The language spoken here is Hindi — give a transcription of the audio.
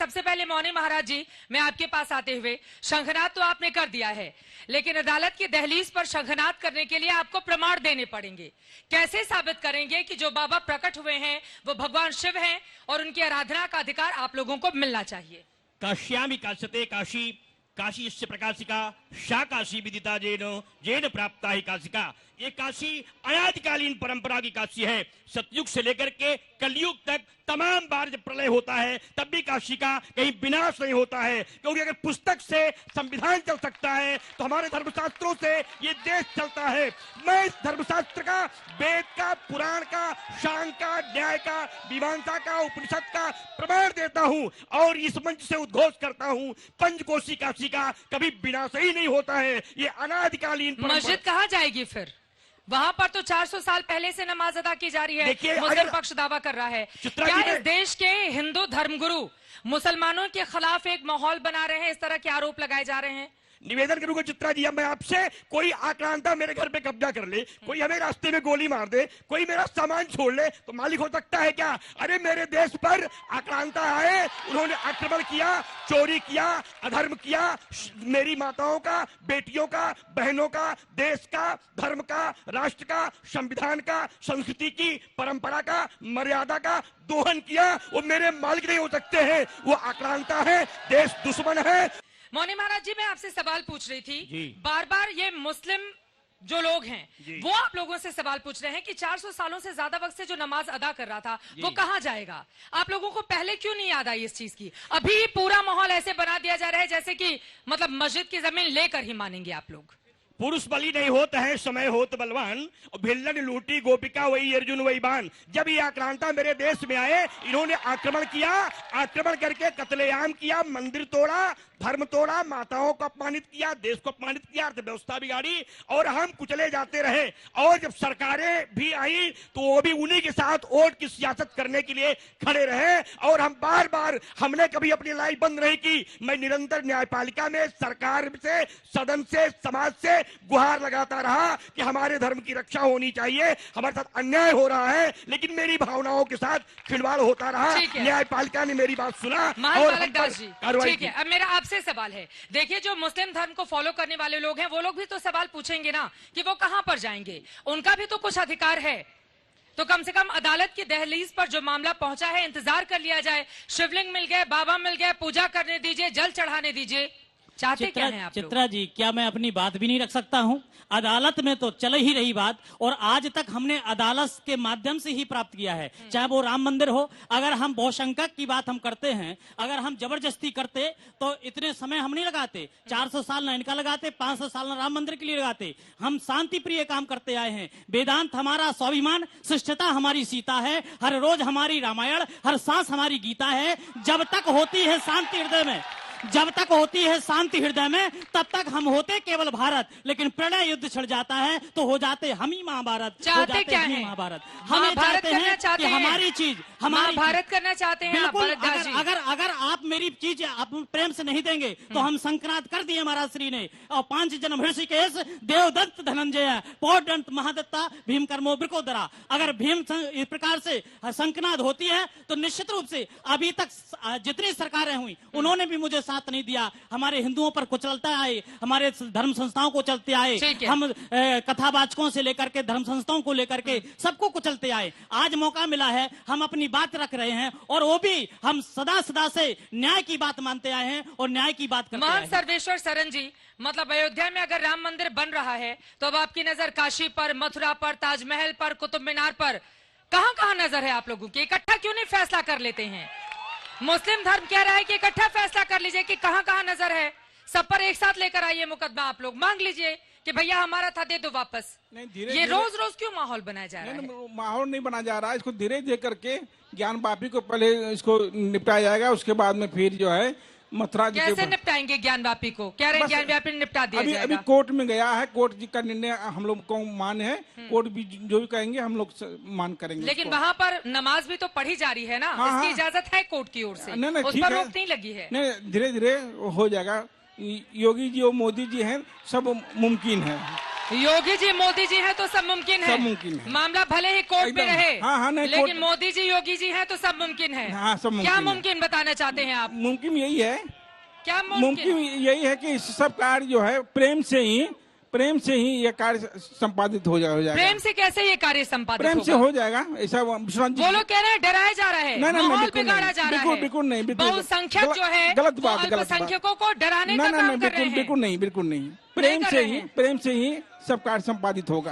सबसे पहले मौनी महाराज जी, मैं आपके पास आते हुए, शंखनाद तो आपने कर दिया है, लेकिन अदालत की दहलीज पर शंखनाद करने के लिए आपको प्रमाण देने पड़ेंगे। कैसे साबित करेंगे कि जो बाबा प्रकट हुए हैं वो भगवान शिव हैं और उनकी आराधना का अधिकार आप लोगों को मिलना चाहिए? काश्यामि काश्यते काशी काशी यस्य प्रकाशिका सा काशी विदिता जैन प्राप्ता ही काशिका। ये काशी अनादिकालीन परंपरा की काशी है। सतयुग से लेकर के कलयुग तक तमाम बार जब प्रलय होता है तब भी काशी का कहीं विनाश नहीं होता है, क्योंकि अगर पुस्तक से संविधान चल सकता है तो हमारे धर्मशास्त्रों से ये देश चलता है। मैं इस धर्मशास्त्र का, वेद का, पुराण का, शांग का, न्याय का, मीमांसा का, उपनिषद का प्रमाण देता हूं और इस मंच से उद्घोष करता हूं, पंचकोशी काशी का कभी विनाश ही नहीं होता है। ये अनादिकालीन मस्जिद कहाँ जाएगी फिर? वहां पर तो 400 साल पहले से नमाज अदा की जा रही है। मुस्लिम पक्ष दावा कर रहा है। क्या इस देश के हिंदू धर्मगुरु मुसलमानों के खिलाफ एक माहौल बना रहे हैं? इस तरह के आरोप लगाए जा रहे हैं। निवेदन करूंगा चित्रा जी, अब मैं आपसे, कोई आक्रांता मेरे घर पे कब्जा कर ले, कोई हमें रास्ते में गोली मार दे, कोई मेरा सामान छोड़ ले तो मालिक हो सकता है क्या? अरे मेरे देश पर आक्रांता आए, उन्होंने आक्रमण किया, चोरी किया, अधर्म किया, मेरी माताओं का, बेटियों का, बहनों का, देश का, धर्म का, राष्ट्र का, संविधान का, संस्कृति की, परंपरा का, मर्यादा का दोहन किया। वो मेरे मालिक नहीं हो सकते हैं, वो आक्रांता है, देश दुश्मन है। मौनी महाराज जी, मैं आपसे सवाल पूछ रही थी, बार बार ये मुस्लिम जो लोग हैं वो आप लोगों से सवाल पूछ रहे हैं कि 400 सालों से ज्यादा वक्त से जो नमाज अदा कर रहा था वो कहां जाएगा? आप लोगों को पहले क्यों नहीं याद आई इस चीज की? अभी पूरा माहौल ऐसे बना दिया जा रहा है जैसे कि मतलब मस्जिद की जमीन लेकर ही मानेंगे आप लोग। पुरुष बलि नहीं होता है, समय होत बलवान, और भिल्लन लूटी गोपिका वही अर्जुन वही बान। जब ये आक्रांता मेरे देश में आए, इन्होंने आक्रमण किया, आक्रमण करके कत्लेआम किया, मंदिर तोड़ा, धर्म तोड़ा, माताओं को अपमानित किया, देश को अपमानित किया, अर्थव्यवस्था बिगाड़ी और हम कुचले जाते रहे। और जब सरकारें भी आई तो वो भी उन्हीं के साथ वोट की सियासत करने के लिए खड़े रहे और हम बार बार, हमने कभी अपनी लाइफ बंद नहीं की। मैं निरंतर न्यायपालिका में, सरकार से, सदन से, समाज से गुहार लगाता रहा कि हमारे धर्म की रक्षा होनी चाहिए, हमारे साथ अन्याय हो रहा है, लेकिन मेरी भावनाओं के साथ खिलवाड़ होता रहा। न्यायपालिका ने मेरी बात सुना और कार्रवाई की। अब मेरा आपसे सवाल है, देखिए जो मुस्लिम धर्म को फॉलो करने वाले लोग हैं वो लोग भी तो सवाल पूछेंगे ना कि वो कहां पर जाएंगे, उनका भी तो कुछ अधिकार है। तो कम से कम अदालत की दहलीज पर जो मामला पहुंचा है इंतजार कर लिया जाए। शिवलिंग मिल गए, बाबा मिल गए, पूजा करने दीजिए, जल चढ़ाने दीजिए। चाहते क्या हैं आप लोग? चित्रा जी, क्या मैं अपनी बात भी नहीं रख सकता हूं? अदालत में तो चल ही रही बात और आज तक हमने अदालत के माध्यम से ही प्राप्त किया है, चाहे वो राम मंदिर हो। अगर हम बहुसंख्यक की बात हम करते हैं, अगर हम जबरदस्ती करते तो इतने समय हम नहीं लगाते। 400 साल ना इनका लगाते, 500 साल ना राम मंदिर के लिए लगाते। हम शांति प्रिय काम करते आए हैं। वेदांत हमारा स्वाभिमान, शिष्टता हमारी सीता है, हर रोज हमारी रामायण, हर सांस हमारी गीता है। जब तक होती है शांति हृदय में, जब तक होती है शांति हृदय में, तब तक हम होते केवल भारत। लेकिन प्रणय युद्ध छिड़ जाता है तो हो जाते हम ही महाभारत। चाहते क्या है महाभारत? हम चाहते हैं कि हमारी चीज, हमारी भारत करना चाहते हैं। बिल्कुल, अगर आप मेरी चीज आप प्रेम से नहीं देंगे तो हम संक्रांत कर दिए महाराज श्री ने। और 5 जन्म ऋषिकेश, देवदत्त धनंजय, पौडंत महादत्ता, भीम कर्मो ब्रिकोदरा। अगर भीम इस प्रकार से संक्रांत होती है तो निश्चित रूप से अभी तक जितनी सरकारें हुई उन्होंने भी मुझे साथ नहीं दिया। हमारे हिंदुओं पर कुचलता आए, हमारे धर्म संस्थाओं को चलते आए, हम कथावाचकों से लेकर के धर्म संस्थाओं को लेकर के सबको कुचलते आए। आज मौका मिला है, हम अपनी बात रख रहे हैं और वो भी हम सदा सदा से न्याय की बात मानते आए हैं और न्याय की बात करते आए हैं। सर्वेश्वर सरन जी, मतलब अयोध्या में अगर राम मंदिर बन रहा है तो अब आपकी नजर काशी पर, मथुरा पर, ताजमहल पर, कुतुब मीनार पर, कहां कहां नजर है आप लोगों की? इकट्ठा क्यों नहीं फैसला कर लेते हैं? मुस्लिम धर्म कह रहा है कि इकट्ठा फैसला कर लीजिए कि कहां कहां नजर है। सब पर एक साथ लेकर आइए मुकदमा, आप लोग मांग लीजिए कि भैया हमारा था दे दो वापस। ये रोज रोज क्यों माहौल बनाया जा रहा है? माहौल नहीं बना जा रहा है, इसको धीरे धीरे करके ज्ञान वापी को पहले इसको निपटाया जाएगा, उसके बाद में फिर जो है मथुरा जी कैसे निपटाएंगे ज्ञान वापी को? क्या रहे ज्ञान वापी निपटा दिया जाएगा? अभी कोर्ट में गया है, कोर्ट जी का निर्णय हम लोग को मान है, कोर्ट भी जो भी कहेंगे हम लोग मान करेंगे। लेकिन वहाँ पर नमाज भी तो पढ़ी जा रही है ना, इसकी इजाजत है कोर्ट की ओर से, उस पर रोक नहीं लगी है। नहीं, धीरे धीरे हो जाएगा। योगी जी और मोदी जी हैं, सब मुमकिन है। योगी जी मोदी जी हैं तो सब मुमकिन है। सब मुमकिन है। मामला भले ही कोर्ट में एकदम। रहे, हाँ, नहीं, लेकिन कोर्ट- मोदी जी योगी जी हैं तो सब मुमकिन है। हाँ, सब मुमकिन क्या है। मुमकिन बताना चाहते हैं आप? मुमकिन यही है, क्या मुमकिन यही है कि इस सब कार्य जो है प्रेम से ही ये कार्य संपादित हो जाएगा। प्रेम से कैसे ये कार्य संपादित प्रेम से होगा? हो जाएगा ऐसा विश्वनाथ जी। वो लोग कह रहे हैं डराया जा रहा है, नहीं, नहीं, माहौल बिल्कुल बिगाड़ा नहीं, जा रहा बिल्कुल, है। बिल्कुल नहीं, बिल्कुल बहुसंख्यक गलत- जो है गलत वो बात, गलत बात। अल्पसंख्यकों को डराने का नहीं, काम नहीं, कर रहे हैं। बिल्कुल नहीं, बिल्कुल नहीं। नहीं कर रहे हैं। प्रेम से ही सब कार्य संपादित होगा।